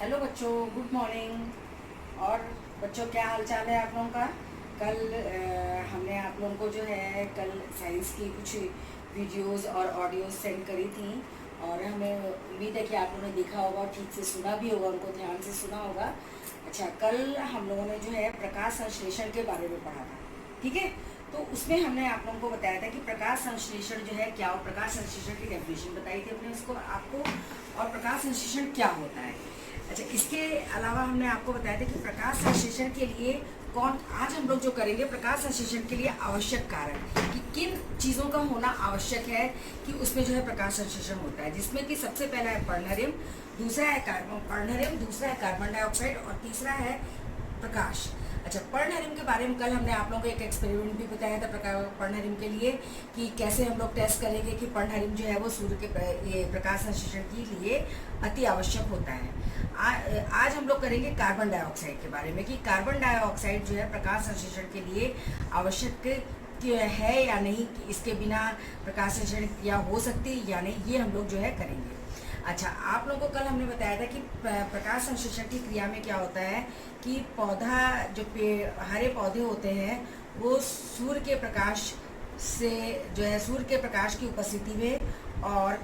Hello बच्चों, good morning. और बच्चों, क्या हाल चाल है आप लोगों का। कल हमने आप लोगों को जो है कल साइंस की कुछ वीडियोस और ऑडियोज सेंड करी थी और हमें उम्मीद है कि आप लोगों ने देखा होगा और ठीक से सुना भी होगा, उनको ध्यान से सुना होगा। अच्छा, कल हम लोगों ने जो है प्रकाश संश्लेषण के बारे में पढ़ा था, ठीक है। तो उसमें हमने आप लोगों को बताया था कि प्रकाश संश्लेषण जो है क्या हो, प्रकाश संश्लेषण की डेफिनेशन बताई थी हमने उसको आपको, और प्रकाश संश्लेषण क्या होता है। अच्छा, इसके अलावा हमने आपको बताया था कि प्रकाश संश्लेषण के लिए आज हम लोग जो करेंगे प्रकाश संश्लेषण के लिए आवश्यक कारक कि किन चीज़ों का होना आवश्यक है कि उसमें जो है प्रकाश संश्लेषण होता है, जिसमें कि सबसे पहला है पर्णरिम, दूसरा है कार्बन डाइऑक्साइड और तीसरा है प्रकाश। अच्छा, पर्णरिम के बारे में कल हमने आप लोगों को एक एक्सपेरिमेंट भी बताया था पर्णरिम के लिए कि कैसे हम लोग टेस्ट करेंगे कि पर्णरिम जो है वो सूर्य के ये प्रकाश संश्लेषण के लिए अति आवश्यक होता है। आज हम लोग करेंगे कार्बन डाइऑक्साइड के बारे में कि कार्बन डाइऑक्साइड जो है प्रकाश संश्लेषण के लिए आवश्यक है या नहीं, इसके बिना प्रकाश संश्लेषण क्रिया हो सकती है या नहीं, ये हम लोग जो है करेंगे। अच्छा, आप लोगों को कल हमने बताया था कि प्रकाश संश्लेषण की क्रिया में क्या होता है कि पौधा जो हरे पौधे होते हैं वो सूर्य के प्रकाश से जो है सूर्य के प्रकाश की उपस्थिति में और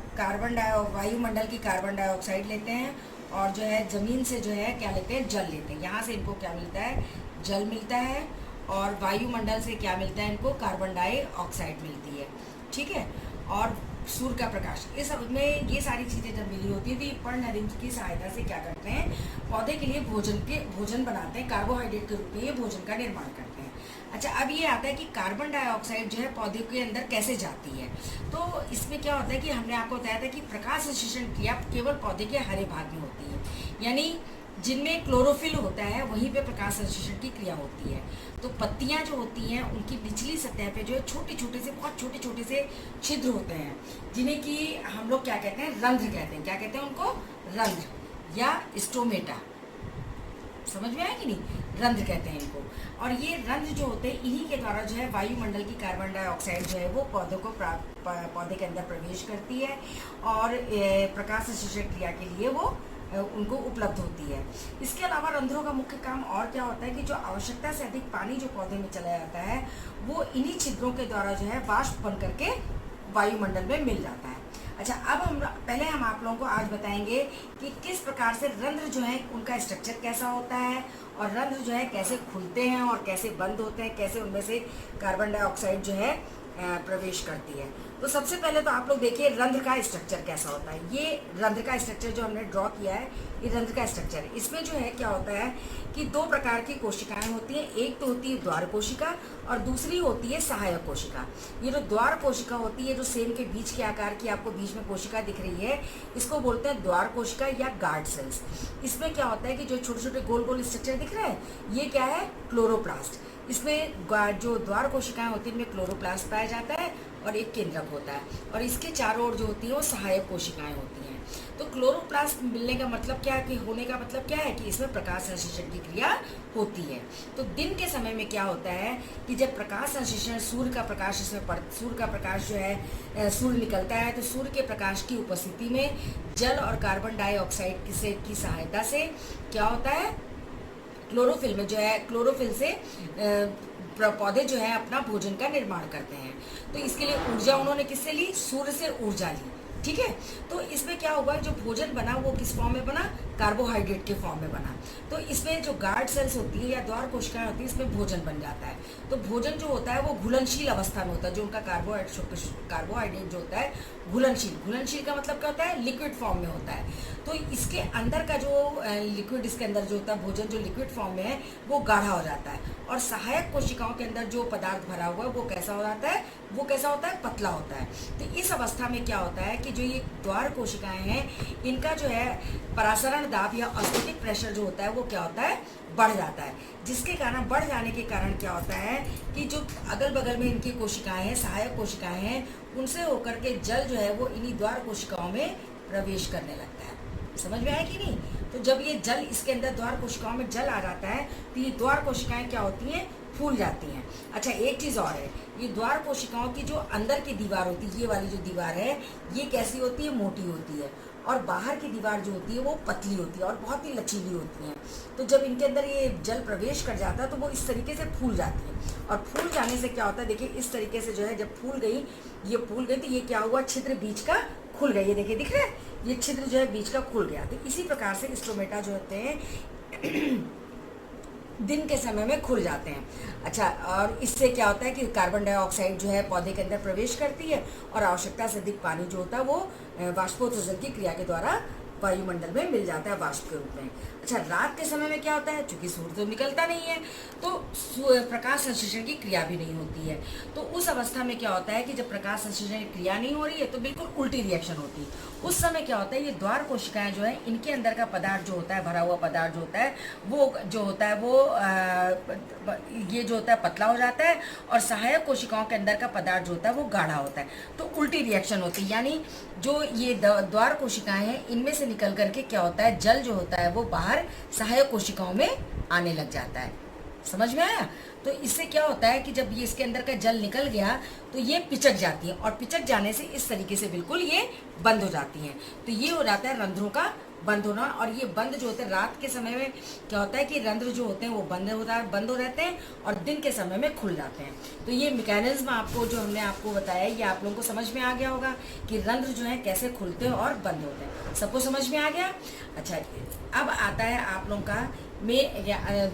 वायुमंडल की कार्बन डाइऑक्साइड लेते हैं और जो है ज़मीन से जो है क्या लेते हैं, जल लेते हैं। यहाँ से इनको क्या मिलता है, जल मिलता है, और वायुमंडल से क्या मिलता है, इनको कार्बन डाइऑक्साइड मिलती है, ठीक है। और सूर्य का प्रकाश, इस में ये सारी चीज़ें जब मिली होती है तो ये पर्णरिम की सहायता से क्या करते हैं, पौधे के लिए भोजन बनाते हैं, कार्बोहाइड्रेट के रूप में ये भोजन का निर्माण करते हैं। अच्छा, अब ये आता है कि कार्बन डाइऑक्साइड जो है पौधे के अंदर कैसे जाती है। तो इसमें क्या होता है कि हमने आपको बताया था कि प्रकाश संश्लेषण क्रिया केवल पौधे के हरे भाग में होती है, यानी जिनमें क्लोरोफिल होता है वहीं पे प्रकाश संश्लेषण की क्रिया होती है। तो पत्तियां जो होती हैं उनकी निचली सतह पे जो है बहुत छोटे छोटे से छिद्र होते हैं, जिन्हें कि हम लोग क्या कहते हैं, रंध्र कहते हैं। क्या कहते हैं उनको, रंध्र या स्टोमेटा। समझ में आया कि नहीं, रंध्र कहते हैं इनको। और ये रंध्र जो होते हैं इन्हीं के द्वारा जो है वायुमंडल की कार्बन डाइऑक्साइड जो है वो पौधे के अंदर प्रवेश करती है और प्रकाश संश्लेषण क्रिया के लिए वो उनको उपलब्ध होती है। इसके अलावा रंध्रों का मुख्य काम और क्या होता है कि जो आवश्यकता से अधिक पानी जो पौधे में चला जाता है वो इन्हीं छिद्रों के द्वारा जो है वाष्प बन करके वायुमंडल में मिल जाता है। अच्छा, अब हम आप लोगों को आज बताएंगे कि किस प्रकार से रंध्र जो है उनका स्ट्रक्चर कैसा होता है और रंध्र जो है कैसे खुलते हैं और कैसे बंद होते हैं, कैसे उनमें से कार्बन डाइऑक्साइड जो है प्रवेश करती है। तो सबसे पहले तो आप लोग देखिए रंध्र का स्ट्रक्चर कैसा होता है। ये रंध्र का स्ट्रक्चर जो हमने ड्रॉ किया है, ये रंध्र का स्ट्रक्चर है। इसमें जो है क्या होता है कि दो प्रकार की कोशिकाएं होती हैं, एक तो होती है द्वार कोशिका और दूसरी होती है सहायक कोशिका। ये जो द्वार कोशिका होती है, जो सेल के बीच के आकार की आपको बीच में कोशिका दिख रही है, इसको बोलते हैं द्वार कोशिका या गार्ड सेल्स। इसमें क्या होता है कि जो छोटे छोटे गोल गोल स्ट्रक्चर दिख रहे हैं, ये क्या है, क्लोरोप्लास्ट। इसमें जो द्वार कोशिकाएं होती हैं इनमें क्लोरोप्लास्ट पाया जाता है और एक केंद्रक होता है, और इसके चारों ओर जो होती है वो सहायक कोशिकाएं होती हैं। तो क्लोरोप्लास्ट मिलने का मतलब क्या है, कि होने का मतलब क्या है कि इसमें प्रकाश संश्लेषण की क्रिया होती है। तो दिन के समय में क्या होता है कि जब प्रकाश संश्लेषण सूर्य का प्रकाश सूर्य का प्रकाश जो है सूर्य निकलता है, तो सूर्य के प्रकाश की उपस्थिति में जल और कार्बन डाइऑक्साइड की सहायता से क्या होता है, क्लोरोफिल से पौधे जो है अपना भोजन का निर्माण करते हैं। तो इसके लिए ऊर्जा उन्होंने किससे ली, सूर्य से ऊर्जा ली, ठीक है। तो इसमें क्या हुआ, जो भोजन बना वो किस फॉर्म में बना, कार्बोहाइड्रेट के फॉर्म में बना। तो इसमें जो गार्ड सेल्स होती है या द्वार कोशिकाएं होती है, इसमें भोजन बन जाता है। तो भोजन जो होता है वो घुलनशील अवस्था में होता है, जो उनका कार्बोहाइड्रेट जो होता है घुलनशील का मतलब क्या होता है, लिक्विड फॉर्म में होता है। तो इसके अंदर का जो लिक्विड, इसके अंदर जो होता है भोजन जो लिक्विड फॉर्म में है वो गाढ़ा हो जाता है, और सहायक कोशिकाओं के अंदर जो पदार्थ भरा हुआ है वो कैसा हो जाता है, पतला होता है। तो इस अवस्था में क्या होता है कि जो ये द्वार कोशिकाएं हैं इनका जो है परासरण दाब या ऑस्मोटिक प्रेशर जो होता है वो क्या होता है, बढ़ जाता है। जिसके कारण बढ़ जाने के कारण क्या होता है कि जो अगल बगल में इनकी कोशिकाएं हैं, सहायक कोशिकाएं हैं, उनसे होकर के जल जो है वो इन्हीं द्वार कोशिकाओं में प्रवेश करने लगता है। समझ में आया कि नहीं। तो जब ये जल इसके अंदर द्वार कोशिकाओं में जल आ जाता है तो ये द्वार कोशिकाएं क्या होती हैं, फूल जाती हैं। अच्छा, एक चीज़ और है, ये द्वार कोशिकाओं की जो अंदर की दीवार होती है, ये वाली जो दीवार है ये कैसी होती है, मोटी होती है, और बाहर की दीवार जो होती है वो पतली होती है और बहुत ही लचीली होती है। तो जब इनके अंदर ये जल प्रवेश कर जाता है तो वो इस तरीके से फूल जाती है, और फूल जाने से क्या होता है, देखिए इस तरीके से जो है जब फूल गई, ये फूल गई तो ये क्या हुआ, छिद्र बीच का खुल गया, ये देखिए दिख रहा है, ये छिद्र जो है बीच का खुल गया। तो इसी प्रकार से स्टोमेटा जो होते हैं दिन के समय में खुल जाते हैं। अच्छा, और इससे क्या होता है कि कार्बन डाइऑक्साइड जो है पौधे के अंदर प्रवेश करती है और आवश्यकता से अधिक पानी जो होता है वो वाष्पोत्सर्जन की क्रिया के द्वारा वायुमंडल में मिल जाता है वाष्प के रूप में। अच्छा, रात के समय में क्या होता है, चूंकि सूर्य तो निकलता नहीं है तो प्रकाश संश्लेषण की क्रिया भी नहीं होती है। तो उस अवस्था में क्या होता है कि जब प्रकाश संश्लेषण की क्रिया नहीं हो रही है तो बिल्कुल उल्टी रिएक्शन होती है। उस समय क्या होता है, ये द्वार कोशिकाएं जो है इनके अंदर का पदार्थ जो होता है, भरा हुआ पदार्थ जो होता है वो जो होता है वो ये जो होता है पतला हो जाता है, और सहायक कोशिकाओं के अंदर का पदार्थ जो होता है वो गाढ़ा होता है। तो उल्टी रिएक्शन होती है, यानी जो ये द्वार कोशिकाएं हैं इनमें से निकल करके क्या होता है, जल जो होता है वो बाहर सहायक कोशिकाओं में आने लग जाता है। समझ में आया? तो इससे क्या होता है कि जब ये इसके अंदर का जल निकल गया तो ये पिचक जाती है, और पिचक जाने से इस तरीके से बिल्कुल ये बंद हो जाती हैं। तो ये हो जाता है रंध्रों का बंद होना। और ये बंद जो होते हैं रात के समय में क्या होता है कि रंध्र जो होते हैं वो बंद हो रहते हैं और दिन के समय में खुल जाते हैं। तो ये मैकेनिज्म आपको जो हमने आपको बताया ये आप लोगों को समझ में आ गया होगा कि रंध्र जो है कैसे खुलते हैं और बंद होते हैं। सबको समझ में आ गया? अच्छा, अब आता है आप लोगों का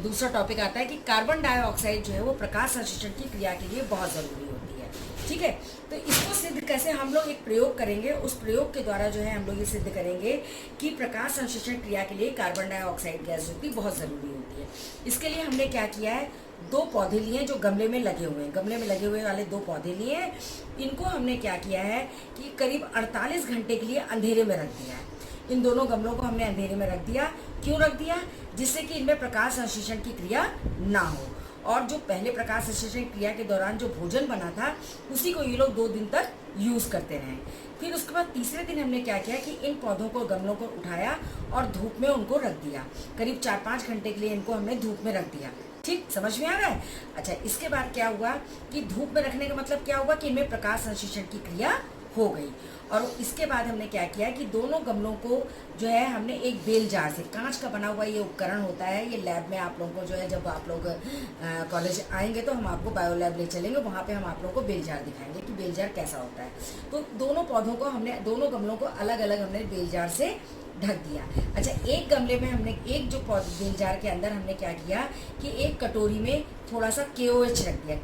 दूसरा टॉपिक आता है कि कार्बन डाइऑक्साइड जो है वो प्रकाश संश्लेषण की क्रिया के लिए बहुत ज़रूरी होती है। ठीक है, तो इसको सिद्ध कैसे, हम लोग एक प्रयोग करेंगे, उस प्रयोग के द्वारा जो है हम लोग ये सिद्ध करेंगे कि प्रकाश संश्लेषण क्रिया के लिए कार्बन डाइऑक्साइड गैस जो होती बहुत ज़रूरी होती है। इसके लिए हमने क्या किया है, 2 पौधे लिए जो गमले में लगे हुए हैं, गमले में लगे हुए वाले 2 पौधे लिए हैं। इनको हमने क्या किया है कि करीब 48 घंटे के लिए अंधेरे में रख दिया है। इन दोनों गमलों को हमने अंधेरे में रख दिया। क्यों रख दिया? जिससे कि इनमें प्रकाश संश्लेषण की क्रिया ना हो, और जो पहले प्रकाश संश्लेषण क्रिया के दौरान जो भोजन बना था उसी को ये लोग 2 दिन तक यूज़ करते रहे। फिर उसके बाद तीसरे दिन हमने क्या किया कि इन पौधों को, गमलों को उठाया और धूप में उनको रख दिया। करीब 4-5 घंटे के लिए इनको हमने धूप में रख दिया। ठीक, समझ में आ रहा है? अच्छा, इसके बाद क्या हुआ कि धूप में रखने का मतलब क्या हुआ कि इनमें प्रकाश संश्लेषण की क्रिया हो गई। और इसके बाद हमने क्या किया कि दोनों गमलों को जो है हमने एक बेल जार से, कांच का बना हुआ ये उपकरण होता है, ये लैब में आप लोगों को जो है जब आप लोग कॉलेज आएंगे तो हम आपको बायो लैब ले चलेंगे, वहाँ पे हम आप लोगों को बेल जार दिखाएंगे कि बेल जार कैसा होता है। तो दोनों पौधों को हमने, दोनों गमलों को अलग अलग हमने बेल जार से ढक दिया। अच्छा, एक गमले में हमने, एक जो बेल जार के अंदर हमने क्या किया कि एक कटोरी में थोड़ा सा KOH रख दिया।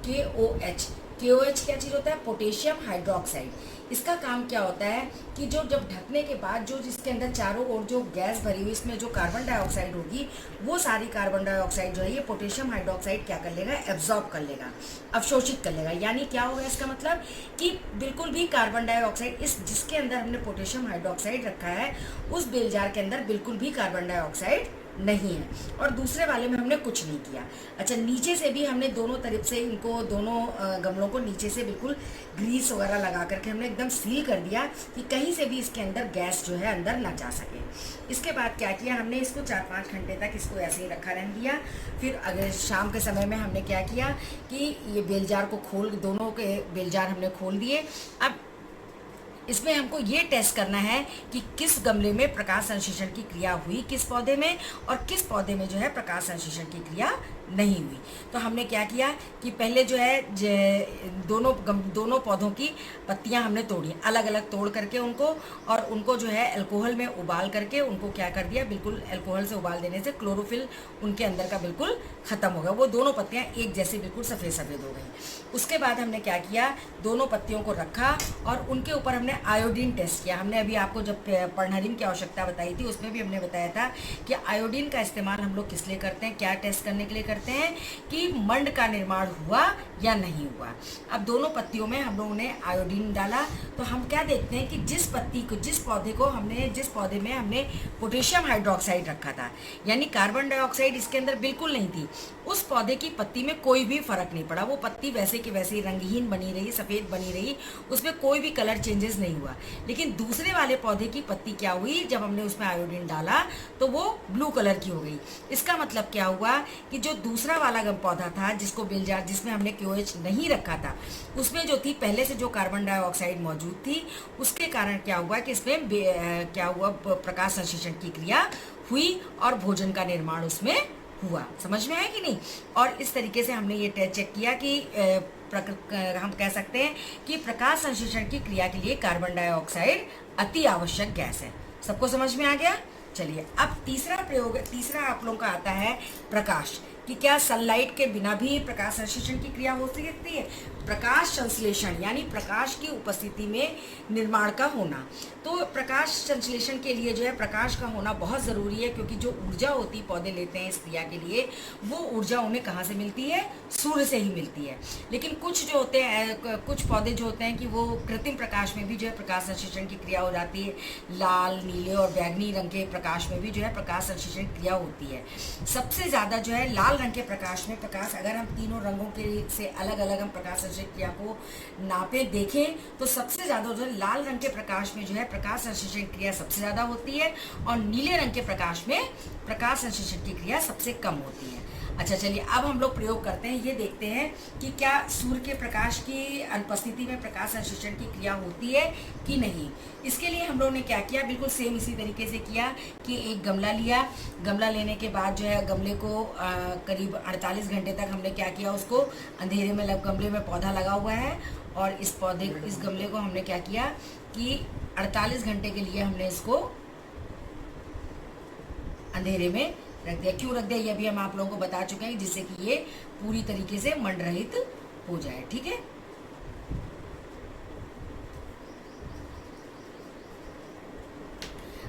KOH क्या चीज़ होता है? Potassium hydroxide. इसका काम क्या होता है कि जो जब ढकने के बाद जो जिसके अंदर चारों ओर जो गैस भरी हुई इसमें जो कार्बन डाइऑक्साइड होगी वो सारी कार्बन डाइऑक्साइड जो है ये पोटेशियम हाइड्रोक्साइड क्या कर लेगा, एब्जॉर्ब कर लेगा, अवशोषित कर लेगा। यानी क्या होगा इसका मतलब कि बिल्कुल भी कार्बन डाइऑक्साइड, इस जिसके अंदर हमने पोटेशियम हाइड्रोक्साइड रखा है उस बेल जार के अंदर बिल्कुल भी कार्बन डाइऑक्साइड नहीं है, और दूसरे वाले में हमने कुछ नहीं किया। अच्छा, नीचे से भी हमने दोनों तरफ से इनको, दोनों गमलों को नीचे से बिल्कुल ग्रीस वगैरह लगा करके हमने एकदम सील कर दिया कि कहीं से भी इसके अंदर गैस जो है अंदर ना जा सके। इसके बाद क्या किया हमने, इसको 4-5 घंटे तक इसको ऐसे ही रखा रहने दिया। फिर अगर शाम के समय में हमने क्या किया कि ये बेल जार को खोल, दोनों के बेल जार हमने खोल दिए। अब इसमें हमको ये टेस्ट करना है कि किस गमले में प्रकाश संश्लेषण की क्रिया हुई, किस पौधे में, और किस पौधे में जो है प्रकाश संश्लेषण की क्रिया नहीं हुई। तो हमने क्या किया कि पहले जो है दोनों पौधों की पत्तियां हमने तोड़ी, अलग अलग तोड़ करके उनको, और उनको जो है अल्कोहल में उबाल करके उनको क्या कर दिया, बिल्कुल अल्कोहल से उबाल देने से क्लोरोफिल उनके अंदर का बिल्कुल ख़त्म हो गया। वो दोनों पत्तियां एक जैसी बिल्कुल सफ़ेद सफ़ेद हो गई। उसके बाद हमने क्या किया, दोनों पत्तियों को रखा और उनके ऊपर हमने आयोडीन टेस्ट किया। हमने अभी आपको जब पर्नहरिम की आवश्यकता बताई थी उसमें भी हमने बताया था कि आयोडीन का इस्तेमाल हम लोग किस लिए करते हैं, क्या टेस्ट करने के लिए करते हैं कि मंड का निर्माण हुआ या नहीं हुआ। अब दोनों पत्तियों में हम लोगों ने आयोडीन डाला तो हम क्या देखते हैं कि जिस पौधे में हमने पोटेशियम हाइड्रोक्साइड रखा था, यानी कार्बन डाइऑक्साइड इसके अंदर बिल्कुल नहीं थी, उस पौधे की पत्ती में कोई भी फर्क नहीं पड़ा। वो पत्ती वैसे की वैसे रंगहीन बनी रही, सफ़ेद बनी रही, उसमें कोई भी कलर चेंजेस नहीं नहीं हुआ। लेकिन दूसरे वाले पौधे की पत्ती क्या हुई, जब हमने उसमें आयोडीन डाला तो वो ब्लू कलर की हो गई। इसका मतलब क्या हुआ कि जो दूसरा वाला पौधा था जिसको बेलजार, जिसमें हमने KOH नहीं रखा था, उसमें जो थी पहले से जो कार्बन डाइऑक्साइड मौजूद थी, उसके कारण क्या हुआ कि इसमें क्या हुआ, प्रकाश संश्लेषण की क्रिया हुई और भोजन का निर्माण उसमें हुआ। समझ में आया कि नहीं? और इस तरीके से हमने ये चेक किया कि हम कह सकते हैं कि प्रकाश संश्लेषण की क्रिया के लिए कार्बन डाइऑक्साइड अति आवश्यक गैस है। सबको समझ में आ गया? चलिए, अब तीसरा आप लोगों का आता है प्रकाश, कि क्या सनलाइट के बिना भी प्रकाश संश्लेषण की क्रिया हो सकती है? प्रकाश संश्लेषण यानी प्रकाश की उपस्थिति में निर्माण का होना। तो प्रकाश संश्लेषण के लिए जो है प्रकाश का होना बहुत ज़रूरी है, क्योंकि जो ऊर्जा होती पौधे लेते हैं इस क्रिया के लिए, वो ऊर्जा उन्हें कहाँ से मिलती है? सूर्य से ही मिलती है। लेकिन कुछ जो होते हैं, कुछ पौधे जो होते हैं कि वो कृत्रिम प्रकाश में भी जो है प्रकाश संश्लेषण की क्रिया हो जाती है। लाल, नीले और बैंगनी रंग के प्रकाश में भी जो है प्रकाश संश्लेषण क्रिया होती है। सबसे ज़्यादा जो है लाल रंग के प्रकाश में प्रकाश, अगर हम तीनों रंगों के से अलग अलग हम प्रकाश संश्लेषण क्रिया को नापे देखें तो सबसे ज़्यादा जो है लाल रंग के प्रकाश में जो है प्रकाश संश्लेषण क्रिया सबसे ज़्यादा होती है, और नीले रंग के प्रकाश में प्रकाश संश्लेषण की क्रिया सबसे कम होती है। अच्छा, चलिए अब हम लोग प्रयोग करते हैं, ये देखते हैं कि क्या सूर्य के प्रकाश की अनुपस्थिति में प्रकाश संश्लेषण की क्रिया होती है कि नहीं। इसके लिए हम लोग ने क्या किया, बिल्कुल सेम इसी तरीके से किया कि एक गमला लिया। गमला लेने के बाद जो है गमले को करीब 48 घंटे तक हमने क्या किया, उसको अंधेरे में, गमले में पौधा लगा हुआ है, और इस गमले को हमने क्या किया कि 48 घंटे के लिए हमने इसको अंधेरे में रख दिया। क्यों रख दिया ये अभी हम आप लोगों को बता चुके हैं, जिससे कि ये पूरी तरीके से मंडरहित हो जाए। ठीक है,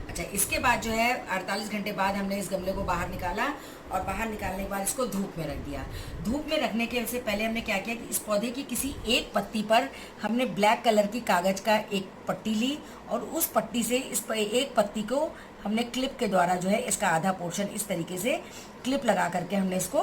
अच्छा, इसके बाद जो है 48 घंटे बाद हमने इस गमले को बाहर निकाला, और बाहर निकालने के बाद इसको धूप में रख दिया। धूप में रखने के से पहले हमने क्या किया कि इस पौधे की किसी एक पत्ती पर हमने ब्लैक कलर की कागज का एक पट्टी ली, और उस पट्टी से इस एक पत्ती को हमने क्लिप के द्वारा जो है इसका आधा पोर्शन इस तरीके से क्लिप लगा करके हमने इसको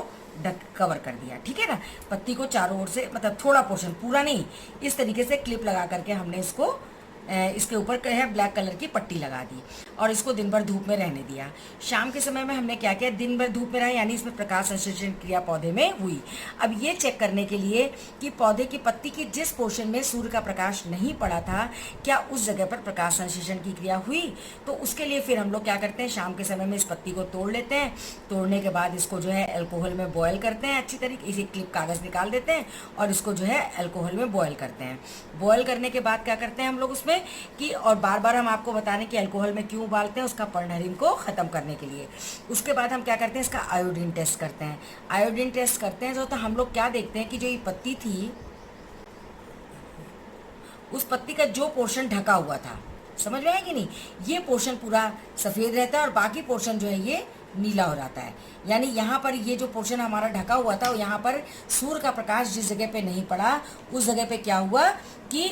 कवर कर दिया। ठीक है ना, पत्ती को चारों ओर से, मतलब थोड़ा पोर्शन, पूरा नहीं, इस तरीके से क्लिप लगा करके हमने इसको इसके ऊपर है ब्लैक कलर की पट्टी लगा दी, और इसको दिन भर धूप में रहने दिया। शाम के समय में हमने क्या किया, दिन भर धूप में रहा, यानी इसमें प्रकाश संश्लेषण क्रिया पौधे में हुई। अब ये चेक करने के लिए कि पौधे की पत्ती की जिस पोर्शन में सूर्य का प्रकाश नहीं पड़ा था, क्या उस जगह पर प्रकाश संश्लेषण की क्रिया हुई। तो उसके लिए फिर हम लोग क्या करते हैं, शाम के समय में इस पत्ती को तोड़ लेते हैं। तोड़ने के बाद इसको जो है अल्कोहल में बॉयल करते हैं अच्छी तरीके से, क्लिप कागज निकाल देते हैं और इसको जो है अल्कोहल में बॉयल करते हैं। बॉयल करने के बाद क्या करते हैं हम लोग उसमें कि, और बार बार हम आपको बता रहे कि अल्कोहल में क्यों उबालते हैं, उसका पर्णहरिम को ख़त्म करने के लिए। उसके बाद हम क्या करते हैं, इसका आयोडीन टेस्ट करते हैं। आयोडीन टेस्ट करते हैं तो हम लोग क्या देखते हैं कि जो ये पत्ती थी, उस पत्ती का जो पोर्शन ढका हुआ था, समझ में आया कि नहीं, ये पोर्शन पूरा सफ़ेद रहता है और बाकी पोर्शन जो है ये नीला हो जाता है। यानी यहाँ पर ये जो पोर्शन हमारा ढका हुआ था, यहाँ पर सूर्य का प्रकाश जिस जगह पे नहीं पड़ा, उस जगह पे क्या हुआ कि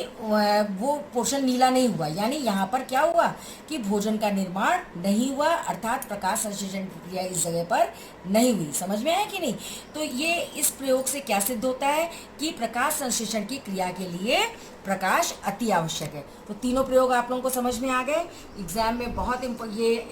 वो पोर्शन नीला नहीं हुआ। यानी यहाँ पर क्या हुआ कि भोजन का निर्माण नहीं हुआ, अर्थात प्रकाश संश्लेषण की क्रिया इस जगह पर नहीं हुई। समझ में आया कि नहीं। तो ये इस प्रयोग से क्या सिद्ध होता है कि प्रकाश संश्लेषण की क्रिया के लिए प्रकाश अति आवश्यक है। तो तीनों प्रयोग आप लोगों को समझ में आ गए। एग्जाम में बहुत ये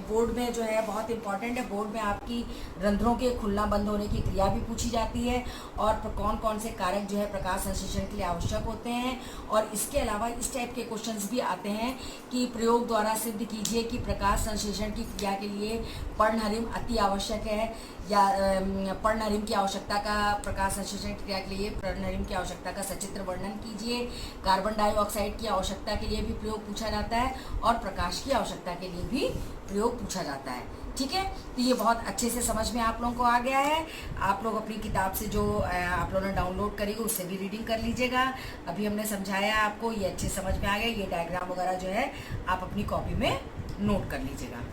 बोर्ड में जो है बहुत इंपॉर्टेंट है। बोर्ड में आपकी रंध्रों के खुलना बंद होने की क्रिया भी पूछी जाती है, और कौन कौन से कारक जो है प्रकाश संश्लेषण के लिए आवश्यक होते हैं। और इसके अलावा इस टाइप के क्वेश्चंस भी आते हैं कि प्रयोग द्वारा सिद्ध कीजिए कि प्रकाश संश्लेषण की क्रिया के लिए पर्णहरिम अति आवश्यक है, या पर्णहरिम की आवश्यकता का, प्रकाश संश्लेषण क्रिया के लिए पर्णहरिम की आवश्यकता का सचित्र वर्णन कीजिए। कार्बन डाइऑक्साइड की आवश्यकता के लिए भी प्रयोग पूछा जाता है, और प्रकाश की आवश्यकता के लिए भी प्रयोग पूछा जाता है। ठीक है, तो ये बहुत अच्छे से समझ में आप लोगों को आ गया है। आप लोग अपनी किताब से जो आप लोगों ने डाउनलोड करी उससे भी रीडिंग कर लीजिएगा। अभी हमने समझाया आपको, ये अच्छे समझ में आ गया। ये डायग्राम वगैरह जो है आप अपनी कॉपी में नोट कर लीजिएगा।